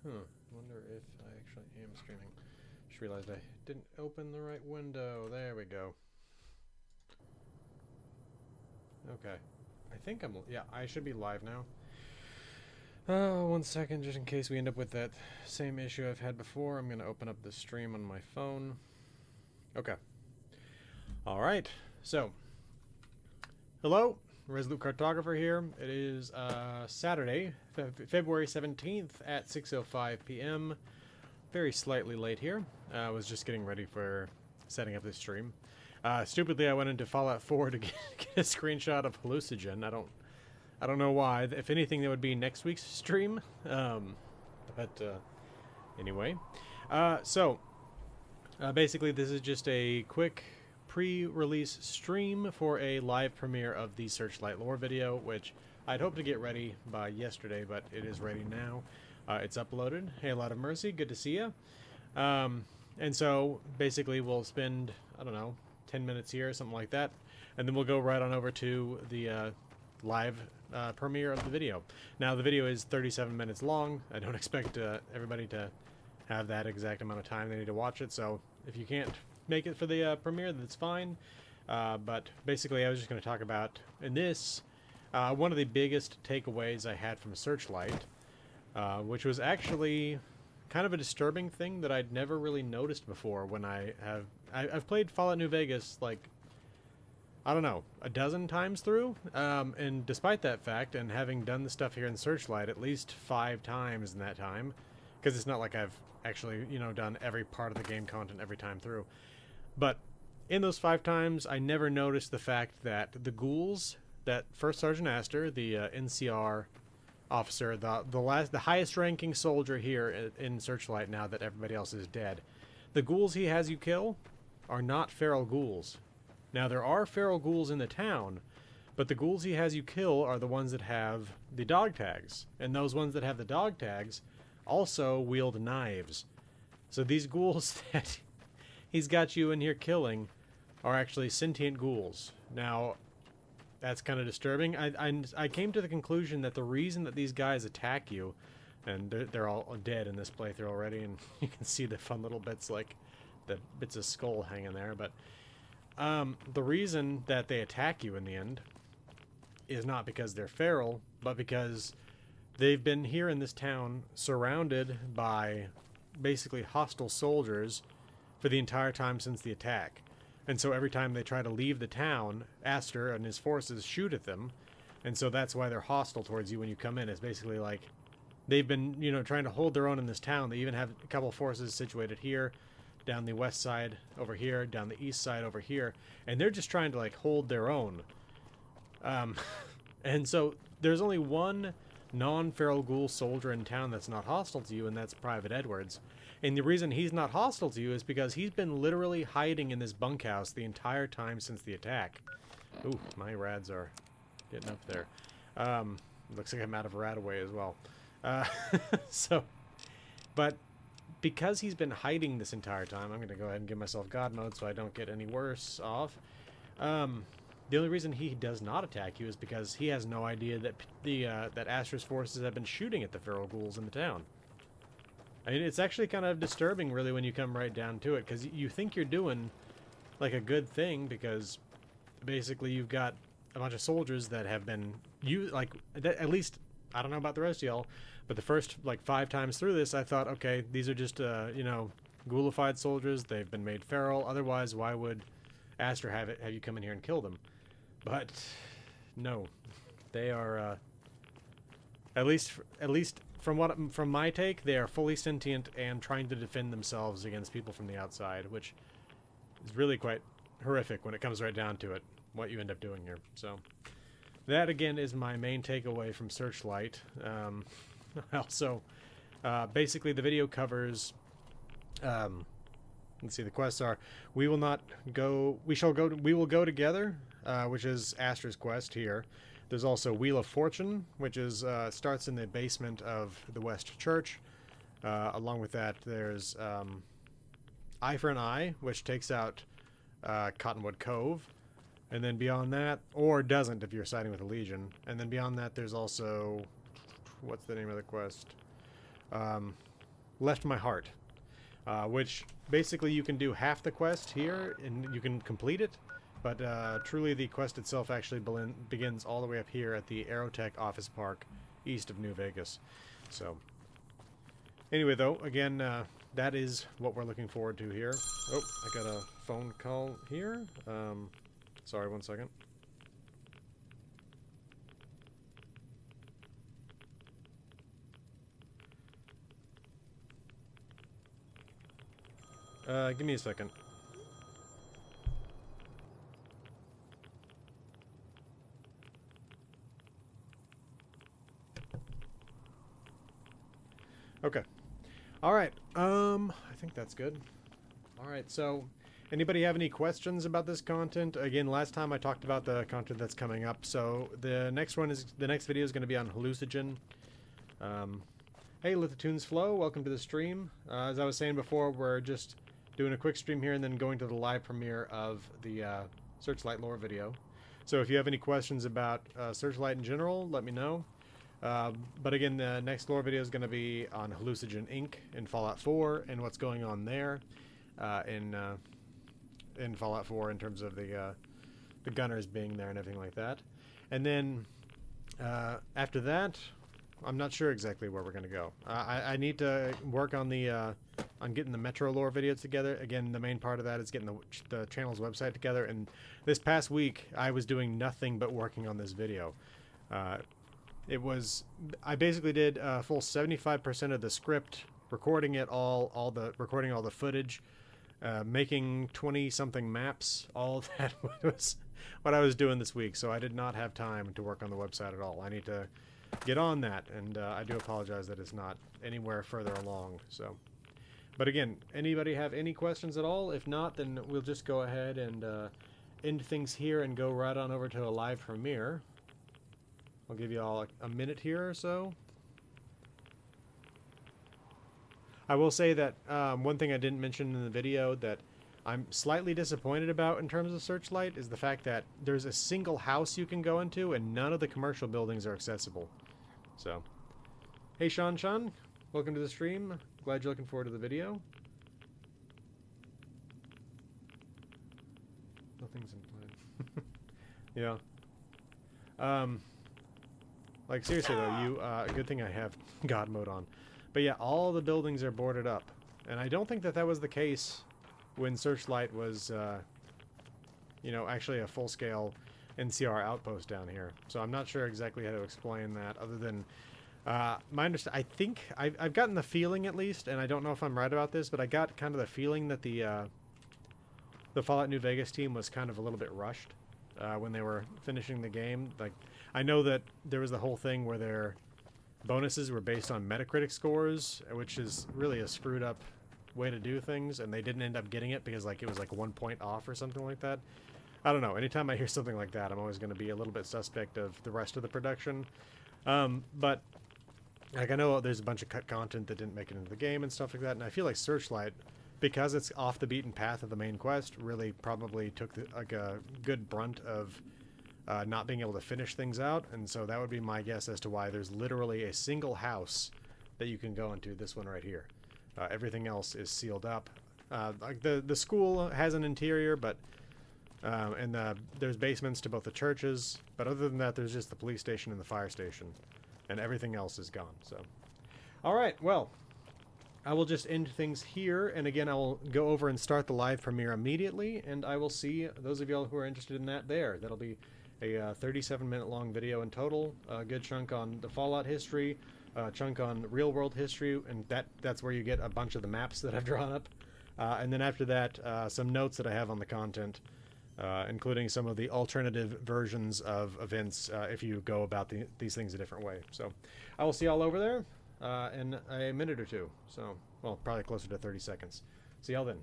Wonder if I actually am streaming. Just realized I didn't open the right window. There we go. Okay. I think I'm... Yeah, I should be live now. Oh, 1 second, just in case we end up with that same issue I've had before. I'm going to open up the stream on my phone. Okay. Alright, so... Hello, Resolute Cartographer here. It is Saturday, February 17th at 6:05 p.m. Very slightly late here. I was just getting ready for setting up this stream. Stupidly, I went into Fallout 4 to get a screenshot of Hallucinogen. I don't know why. If anything, that would be next week's stream. Anyway. Basically, this is just a quick pre-release stream for a live premiere of the Searchlight lore video, which I'd hoped to get ready by yesterday, but it is ready now. It's uploaded. Hey, a lot of mercy. Good to see you. And so, basically, we'll spend, I don't know, 10 minutes here, something like that, and then we'll go right on over to the live premiere of the video. Now, the video is 37 minutes long. I don't expect everybody to have that exact amount of time they need to watch it, so if you can't make it for the premiere, that's fine. But basically, I was just going to talk about, in this, one of the biggest takeaways I had from Searchlight, which was actually kind of a disturbing thing that I'd never really noticed before when I've played Fallout New Vegas, like, I don't know, a dozen times through, and despite that fact, and having done the stuff here in Searchlight at least 5 times in that time, because it's not like I've actually, you know, done every part of the game content every time through, but in those 5 times, I never noticed the fact that the ghouls that First Sergeant Astor, the NCR officer, the highest ranking soldier here in Searchlight now that everybody else is dead, the ghouls he has you kill are not feral ghouls. Now, there are feral ghouls in the town, but the ghouls he has you kill are the ones that have the dog tags, and those ones that have the dog tags also wield knives. So these ghouls that he's got you in here killing are actually sentient ghouls. Now, that's kind of disturbing. I came to the conclusion that the reason that these guys attack you, and they're all dead in this playthrough already, and you can see the fun little bits, like the bits of skull hanging there, but the reason that they attack you in the end is not because they're feral, but because they've been here in this town surrounded by basically hostile soldiers for the entire time since the attack. And so every time they try to leave the town, Astor and his forces shoot at them. And so that's why they're hostile towards you when you come in. It's basically like they've been, you know, trying to hold their own in this town. They even have a couple forces situated here, down the west side over here, down the east side over here. And they're just trying to, like, hold their own. And so there's only one non-feral ghoul soldier in town that's not hostile to you, and that's Private Edwards. And the reason he's not hostile to you is because he's been literally hiding in this bunkhouse the entire time since the attack. Ooh, my rads are getting up there. Looks like I'm out of Radaway as well. But because he's been hiding this entire time, I'm going to go ahead and give myself God mode so I don't get any worse off. The only reason he does not attack you is because he has no idea that that Astor's forces have been shooting at the feral ghouls in the town. I mean, it's actually kind of disturbing, really, when you come right down to it, because you think you're doing, like, a good thing, because basically you've got a bunch of soldiers that have been, at least, I don't know about the rest of y'all, but the first, like, 5 times through this, I thought, okay, these are just, you know, ghoulified soldiers, they've been made feral, otherwise, why would Astor have you come in here and kill them? But, no, they are, at least from my take, they are fully sentient and trying to defend themselves against people from the outside, which is really quite horrific when it comes right down to it, what you end up doing here. So that, again, is my main takeaway from Searchlight. Also, basically, the video covers, let's see, the quests are, we will go together, which is Astor's quest here. There's also Wheel of Fortune, which is starts in the basement of the West Church. Along with that, there's Eye for an Eye, which takes out Cottonwood Cove. And then beyond that, or doesn't if you're siding with the Legion. And then beyond that, there's also, what's the name of the quest? left my heart, which basically you can do half the quest here and you can complete it, but truly the quest itself actually begins all the way up here at the Aerotech Office Park east of New Vegas. So anyway, though, again, that is what we're looking forward to here. Oh, I got a phone call here. Sorry, one second. Give me a second. Okay. All right. I think that's good. All right. So, anybody have any questions about this content? Again, last time I talked about the content that's coming up. So the next video is going to be on hallucinogen. Hey, let the tunes flow. Welcome to the stream. As I was saying before, we're just doing a quick stream here and then going to the live premiere of the Searchlight lore video. So if you have any questions about Searchlight in general, let me know. But again, the next lore video is going to be on Hallucinogen Inc. in Fallout 4 and what's going on there in Fallout 4 in terms of the gunners being there and everything like that. And then after that, I'm not sure exactly where we're going to go. I need to work on the on getting the Metro lore videos together. Again, the main part of that is getting the channel's website together. And this past week, I was doing nothing but working on this video. I basically did a full 75% of the script, recording it recording all the footage, making 20-something maps. All of that was what I was doing this week. So I did not have time to work on the website at all. I need to get on that, and I do apologize that it's not anywhere further along. So, but again, anybody have any questions at all? If not, then we'll just go ahead and end things here and go right on over to a live premiere. I'll give you all a minute here or so. I will say that one thing I didn't mention in the video that I'm slightly disappointed about in terms of Searchlight is the fact that there's a single house you can go into and none of the commercial buildings are accessible. So, hey Sean, welcome to the stream. Glad you're looking forward to the video. Nothing's implied. Yeah. Like seriously though, good thing I have God mode on. But yeah, all the buildings are boarded up. And I don't think that was the case when Searchlight was, you know, actually a full-scale NCR outpost down here. So I'm not sure exactly how to explain that, other than I think I've gotten the feeling, at least, and I don't know if I'm right about this, but I got kind of the feeling that the Fallout New Vegas team was kind of a little bit rushed when they were finishing the game. Like, I know that there was the whole thing where their bonuses were based on Metacritic scores, which is really a screwed up way to do things, and they didn't end up getting it because like it was like 1 point off or something like that. I don't know. Anytime I hear something like that, I'm always going to be a little bit suspect of the rest of the production. But like I know there's a bunch of cut content that didn't make it into the game and stuff like that, and I feel like Searchlight, because it's off the beaten path of the main quest, really probably took like a good brunt of not being able to finish things out, and so that would be my guess as to why there's literally a single house that you can go into, this one right here. Everything else is sealed up. Like the school has an interior, but and there's basements to both the churches, but other than that, there's just the police station and the fire station, and everything else is gone. So, all right, well, I will just end things here, and again, I will go over and start the live premiere immediately, and I will see those of y'all who are interested in that there. That'll be a 37-minute long video in total, a good chunk on the Fallout history, a chunk on real-world history, and that's where you get a bunch of the maps that I've drawn up. And then after that, some notes that I have on the content, including some of the alternative versions of events if you go about these things a different way. So I will see y'all over there in a minute or two. So, well, probably closer to 30 seconds. See y'all then.